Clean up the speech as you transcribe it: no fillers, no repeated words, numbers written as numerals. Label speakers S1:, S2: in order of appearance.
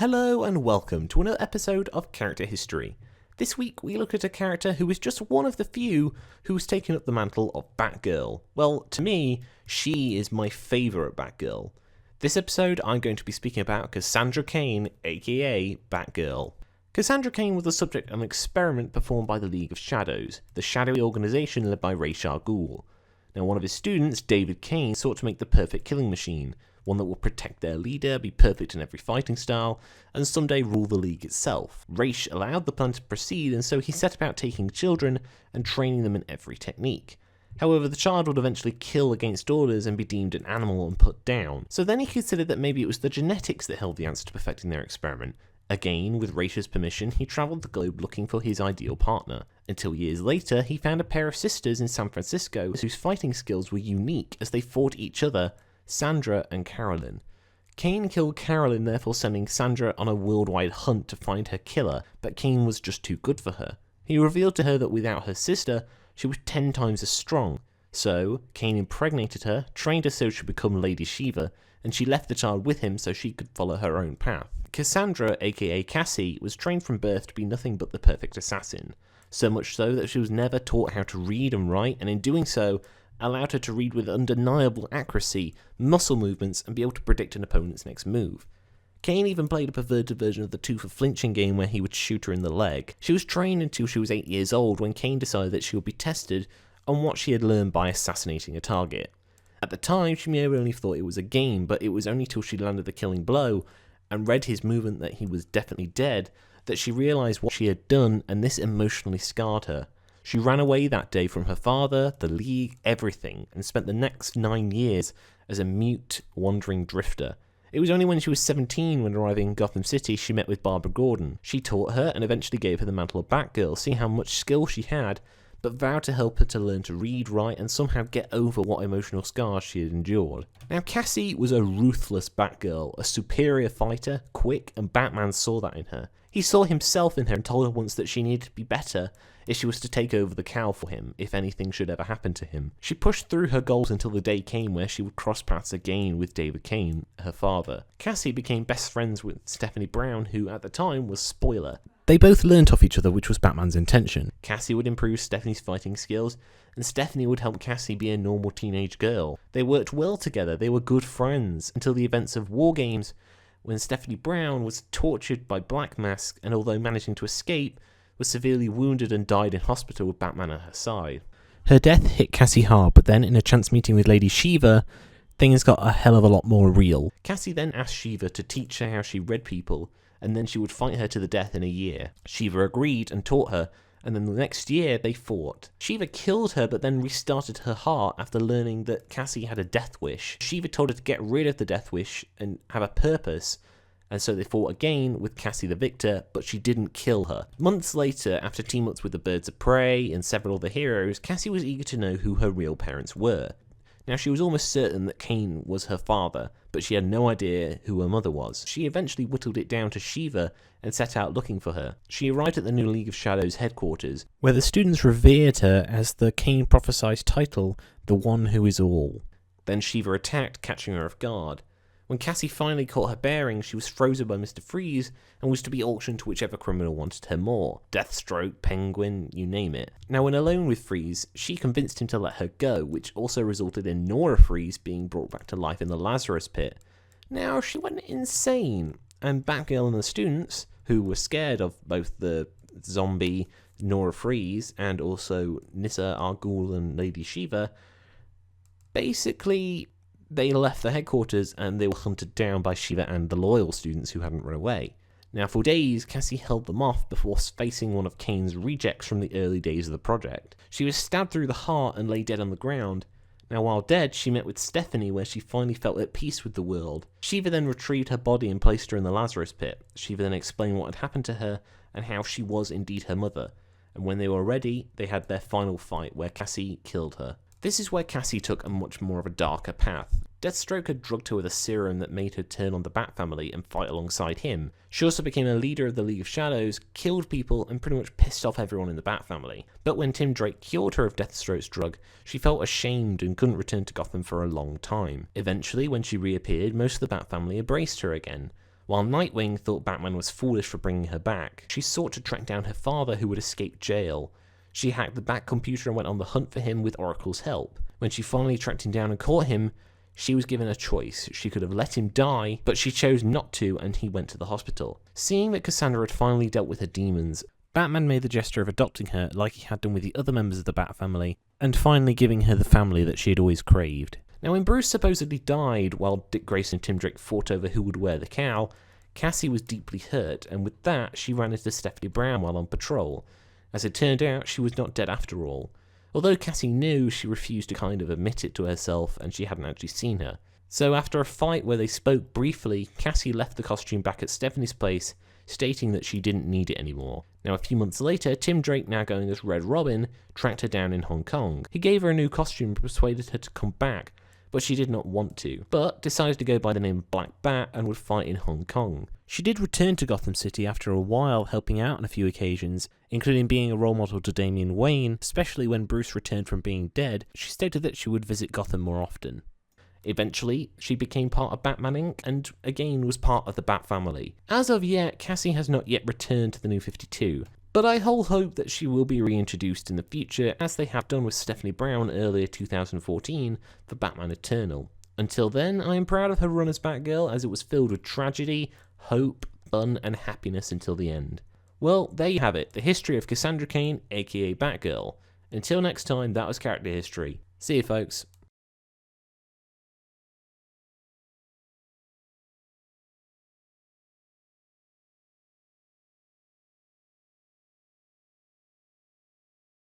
S1: Hello and welcome to another episode of Character History. This week we look at a character who is just one of the few who's taken up the mantle of Batgirl. Well, to me, she is my favourite Batgirl. This episode I'm going to be speaking about Cassandra Cain, a.k.a. Batgirl. Cassandra Cain was the subject of an experiment performed by the League of Shadows, the shadowy organisation led by Ra's al Ghul. Now, one of his students, David Cain, sought to make the perfect killing machine, one that will protect their leader, be perfect in every fighting style, and someday rule the League itself. Ra's allowed the plan to proceed, and so he set about taking children and training them in every technique. However, the child would eventually kill against orders and be deemed an animal and put down. So then he considered that maybe it was the genetics that held the answer to perfecting their experiment. Again, with Ra's permission, he travelled the globe looking for his ideal partner, until years later he found a pair of sisters in San Francisco whose fighting skills were unique as they fought each other, Sandra and Carolyn. Cain killed Carolyn, therefore sending Sandra on a worldwide hunt to find her killer, but Cain was just too good for her. He revealed to her that without her sister, she was 10 times as strong. So, Cain impregnated her, trained her so she would become Lady Shiva, and she left the child with him so she could follow her own path. Cassandra, aka Cassie, was trained from birth to be nothing but the perfect assassin, so much so that she was never taught how to read and write, and in doing so, allowed her to read with undeniable accuracy, muscle movements, and be able to predict an opponent's next move. Cain even played a perverted version of the two for flinching game where he would shoot her in the leg. She was trained until she was 8 years old when Cain decided that she would be tested on what she had learned by assassinating a target. At the time, she may have only thought it was a game, but it was only till she landed the killing blow and read his movement that he was definitely dead that she realised what she had done, and this emotionally scarred her. She ran away that day from her father, the League, everything, and spent the next 9 years as a mute, wandering drifter. It was only when she was 17 when arriving in Gotham City she met with Barbara Gordon. She taught her and eventually gave her the mantle of Batgirl, seeing how much skill she had, but vowed to help her to learn to read, write, and somehow get over what emotional scars she had endured. Now, Cassie was a ruthless Batgirl, a superior fighter, quick, and Batman saw that in her. He saw himself in her and told her once that she needed to be better if she was to take over the cowl for him, if anything should ever happen to him. She pushed through her goals until the day came where she would cross paths again with David Cain, her father. Cassie became best friends with Stephanie Brown, who at the time was Spoiler. They both learnt off each other, which was Batman's intention. Cassie would improve Stephanie's fighting skills, and Stephanie would help Cassie be a normal teenage girl. They worked well together, they were good friends, until the events of War Games, when Stephanie Brown was tortured by Black Mask, and although managing to escape, was severely wounded and died in hospital with Batman at her side. Her death hit Cassie hard, but then in a chance meeting with Lady Shiva, things got a hell of a lot more real. Cassie then asked Shiva to teach her how she read people, and then she would fight her to the death in a year. Shiva agreed and taught her, and then the next year they fought. Shiva killed her but then restarted her heart after learning that Cassie had a death wish. Shiva told her to get rid of the death wish and have a purpose, and so they fought again with Cassie the victor, but she didn't kill her. Months later, after team-ups with the Birds of Prey and several other heroes, Cassie was eager to know who her real parents were. Now, she was almost certain that Cain was her father, but she had no idea who her mother was. She eventually whittled it down to Shiva and set out looking for her. She arrived at the new League of Shadows headquarters, where the students revered her as the Cain prophesied title, the One Who Is All. Then Shiva attacked, catching her off guard. When Cassie finally caught her bearings, she was frozen by Mr. Freeze and was to be auctioned to whichever criminal wanted her more. Deathstroke, Penguin, you name it. Now, when alone with Freeze, she convinced him to let her go, which also resulted in Nora Freeze being brought back to life in the Lazarus Pit. Now, she went insane, and Batgirl and the students, who were scared of both the zombie Nora Freeze and also Nissa al Ghul and Lady Shiva, basically they left the headquarters and they were hunted down by Shiva and the loyal students who hadn't run away. Now, for days, Cassie held them off before facing one of Cain's rejects from the early days of the project. She was stabbed through the heart and lay dead on the ground. Now, while dead, she met with Stephanie, where she finally felt at peace with the world. Shiva then retrieved her body and placed her in the Lazarus Pit. Shiva then explained what had happened to her and how she was indeed her mother. And when they were ready, they had their final fight, where Cassie killed her. This is where Cassie took a much more of a darker path. Deathstroke had drugged her with a serum that made her turn on the Bat family and fight alongside him. She also became a leader of the League of Shadows, killed people, and pretty much pissed off everyone in the Bat family. But when Tim Drake cured her of Deathstroke's drug, she felt ashamed and couldn't return to Gotham for a long time. Eventually, when she reappeared, most of the Bat family embraced her again. While Nightwing thought Batman was foolish for bringing her back, she sought to track down her father who had escaped jail. She hacked the Bat computer and went on the hunt for him with Oracle's help. When she finally tracked him down and caught him, she was given a choice. She could have let him die, but she chose not to, and he went to the hospital. Seeing that Cassandra had finally dealt with her demons, Batman made the gesture of adopting her like he had done with the other members of the Bat family, and finally giving her the family that she had always craved. Now, when Bruce supposedly died while Dick Grayson and Tim Drake fought over who would wear the cowl, Cassie was deeply hurt, and with that, she ran into Stephanie Brown while on patrol. As it turned out, she was not dead after all. Although Cassie knew, she refused to kind of admit it to herself, and she hadn't actually seen her. So after a fight where they spoke briefly, Cassie left the costume back at Stephanie's place, stating that she didn't need it anymore. Now, a few months later, Tim Drake, now going as Red Robin, tracked her down in Hong Kong. He gave her a new costume and persuaded her to come back, but she did not want to, but decided to go by the name Black Bat and would fight in Hong Kong. She did return to Gotham City after a while, helping out on a few occasions, including being a role model to Damian Wayne, especially when Bruce returned from being dead. She stated that she would visit Gotham more often. Eventually, she became part of Batman Inc. and again was part of the Bat family. As of yet, Cassie has not yet returned to the New 52, but I whole hope that she will be reintroduced in the future, as they have done with Stephanie Brown earlier 2014 for Batman Eternal. Until then, I am proud of her run as Batgirl, as it was filled with tragedy, hope, fun, and happiness until the end. Well, there you have it, the history of Cassandra Cain, a.k.a. Batgirl. Until next time, that was Character History. See you, folks.